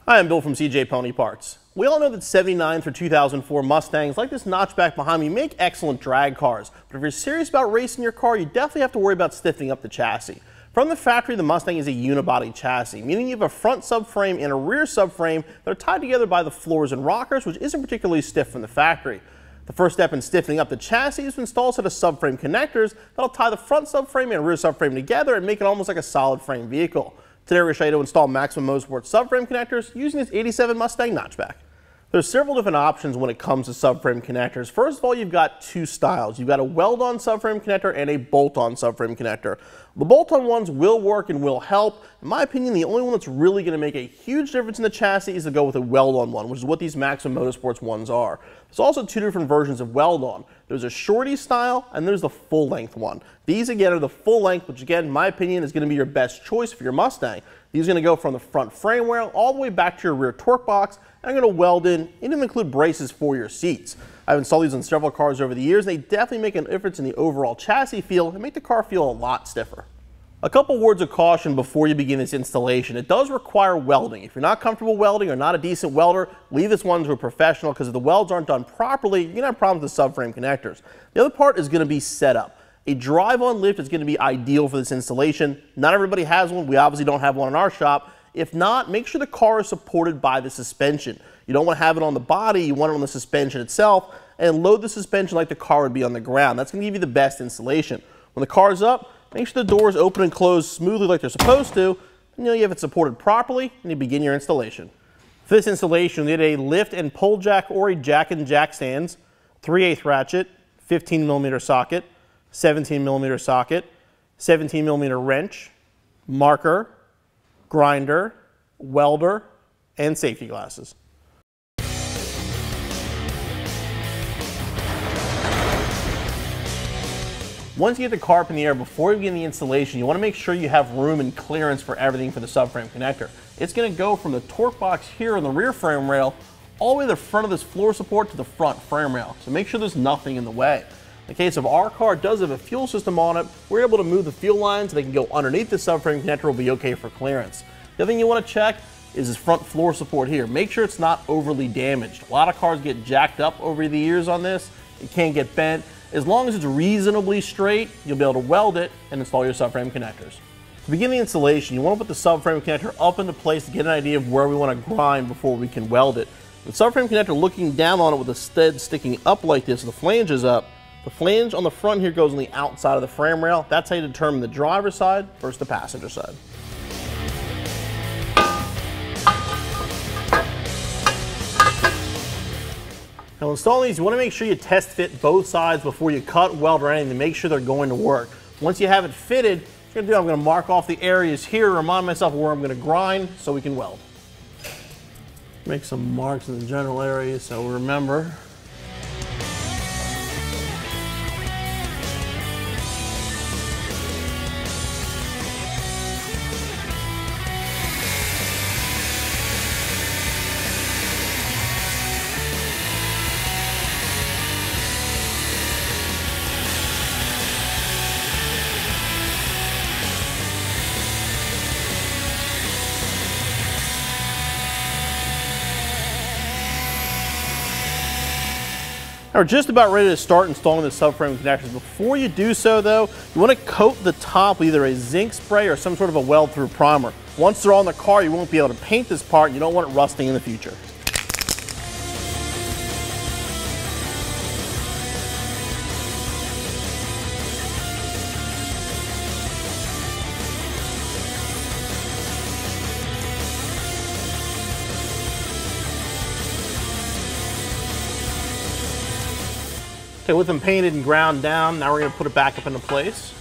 Hi, I'm Bill from CJ Pony Parts. We all know that 79 through 2004 Mustangs, like this notchback behind me, make excellent drag cars. But if you're serious about racing your car, you definitely have to worry about stiffening up the chassis. From the factory, the Mustang is a unibody chassis, meaning you have a front subframe and a rear subframe that are tied together by the floors and rockers, which isn't particularly stiff from the factory. The first step in stiffening up the chassis is to install a set of subframe connectors that'll tie the front subframe and rear subframe together and make it almost like a solid frame vehicle. Today we're going to show you how to install Maximum Motorsports Subframe Connectors using this 87 Mustang notchback. There's several different options when it comes to subframe connectors. First of all, you've got two styles. You've got a weld-on subframe connector and a bolt-on subframe connector. The bolt-on ones will work and will help. In my opinion, the only one that's really going to make a huge difference in the chassis is to go with a weld-on one, which is what these Maximum Motorsports ones are. There's also two different versions of weld-on. There's a shorty style and there's the full-length one. These again are the full length, which again, in my opinion, is going to be your best choice for your Mustang. These are going to go from the front frame rail all the way back to your rear torque box, and I'm going to weld in and even include braces for your seats. I've installed these on several cars over the years, and they definitely make a difference in the overall chassis feel and make the car feel a lot stiffer. A couple words of caution before you begin this installation. It does require welding. If you're not comfortable welding or not a decent welder, leave this one to a professional, because if the welds aren't done properly, you're going to have problems with subframe connectors. The other part is going to be setup. A drive-on lift is going to be ideal for this installation. Not everybody has one. We obviously don't have one in our shop. If not, make sure the car is supported by the suspension. You don't want to have it on the body, you want it on the suspension itself, and load the suspension like the car would be on the ground. That's going to give you the best installation. When the car is up, make sure the doors open and close smoothly like they're supposed to, and you have it supported properly, and you begin your installation. For this installation, you need a lift and pull jack or a jack and jack stands, 3/8 ratchet, 15mm socket, 17mm socket, 17mm wrench, marker, grinder, welder, and safety glasses. Once you get the car up in the air, before you begin the installation, you want to make sure you have room and clearance for everything for the subframe connector. It's going to go from the torque box here on the rear frame rail all the way to the front of this floor support to the front frame rail. So make sure there's nothing in the way. In the case of our car, it does have a fuel system on it. We're able to move the fuel lines so they can go underneath the subframe connector, will be okay for clearance. The other thing you want to check is this front floor support here. Make sure it's not overly damaged. A lot of cars get jacked up over the years on this. It can't get bent. As long as it's reasonably straight, you'll be able to weld it and install your subframe connectors. To begin the installation, you want to put the subframe connector up into place to get an idea of where we want to grind before we can weld it. The subframe connector looking down on it with the stud sticking up like this, the flange is up. The flange on the front here goes on the outside of the frame rail. That's how you determine the driver's side versus the passenger side. Now installing these, you want to make sure you test fit both sides before you cut, weld, or anything to make sure they're going to work. Once you have it fitted, what I'm going to mark off the areas here, remind myself where I'm going to grind so we can weld. Make some marks in the general areas so we remember. Now we're just about ready to start installing the subframe connectors. Before you do so though, you want to coat the top with either a zinc spray or some sort of a weld-through primer. Once they're on the car, you won't be able to paint this part, and you don't want it rusting in the future. Okay, with them painted and ground down, now we're going to put it back up into place.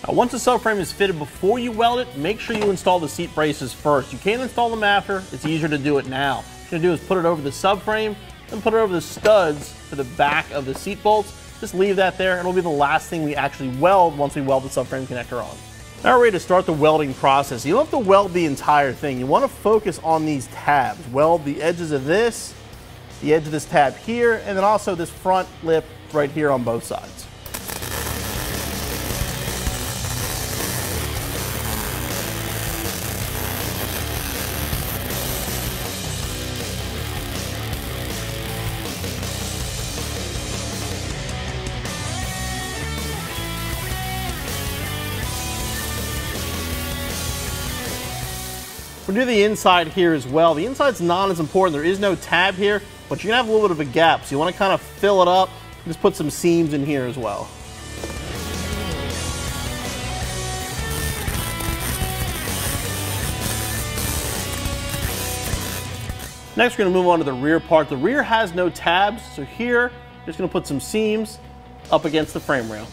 Now, once the subframe is fitted, before you weld it, make sure you install the seat braces first. You can install them after. It's easier to do it now. What you're going to do is put it over the subframe and put it over the studs for the back of the seat bolts. Just leave that there, and it'll be the last thing we actually weld once we weld the subframe connector on. Now we're ready to start the welding process. You don't have to weld the entire thing. You want to focus on these tabs. Weld the edges of this, the edge of this tab here, and then also this front lip right here on both sides. We'll do the inside here as well. The inside's not as important. There is no tab here, but you're gonna have a little bit of a gap. So you wanna kind of fill it up. Just put some seams in here as well. Next, we're gonna move on to the rear part. The rear has no tabs, so here, we're just gonna put some seams up against the frame rail.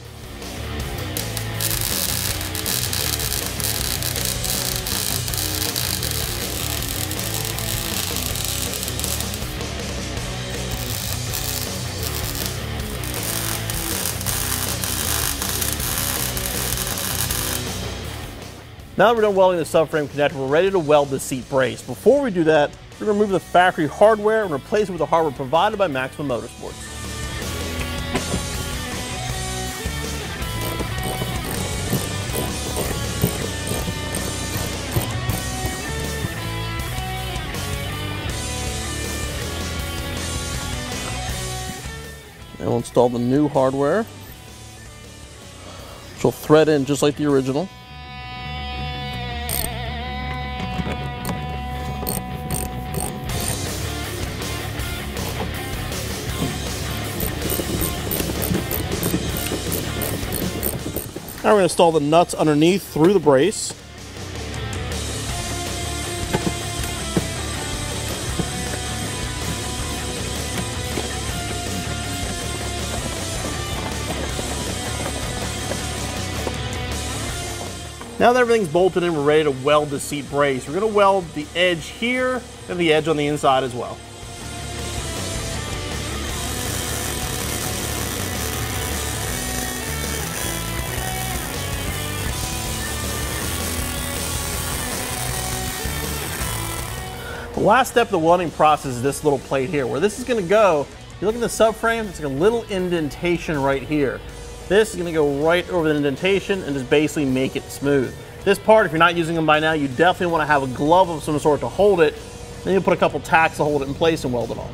Now that we're done welding the subframe connector, we're ready to weld the seat brace. Before we do that, we're going to remove the factory hardware and replace it with the hardware provided by Maximum Motorsports. And we'll install the new hardware, which will thread in just like the original. Now we're going to install the nuts underneath through the brace. Now that everything's bolted in, we're ready to weld the seat brace. We're going to weld the edge here and the edge on the inside as well. The last step of the welding process is this little plate here. Where this is going to go, if you look at the subframe, it's like a little indentation right here. This is going to go right over the indentation and just basically make it smooth. This part, if you're not using them by now, you definitely want to have a glove of some sort to hold it. Then you'll put a couple tacks to hold it in place and weld it on.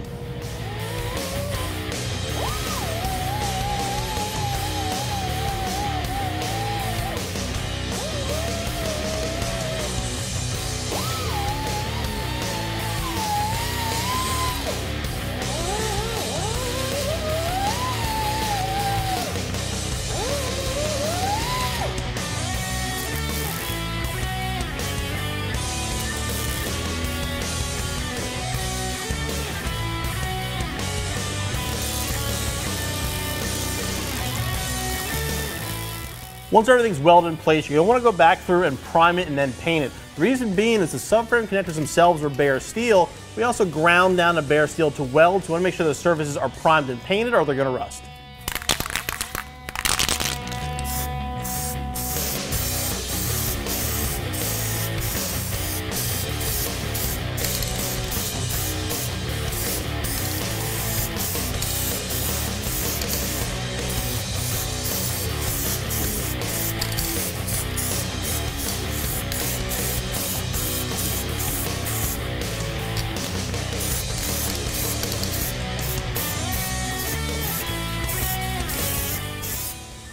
Once everything's welded in place, you're going to want to go back through and prime it and then paint it. The reason being is the subframe connectors themselves are bare steel. We also ground down the bare steel to weld, so we want to make sure the surfaces are primed and painted or they're going to rust.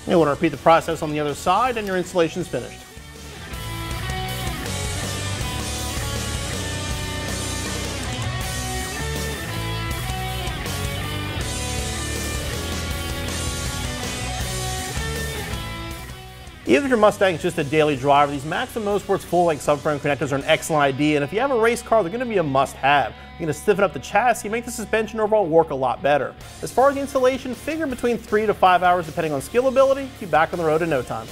You want to repeat the process on the other side and your installation is finished. Even if your Mustang is just a daily driver, these Maximum Motorsports full-length subframe connectors are an excellent idea, and if you have a race car, they're going to be a must-have. You're going to stiffen up the chassis, make the suspension overall work a lot better. As far as the installation, figure between 3 to 5 hours depending on skill ability. Be back on the road in no time.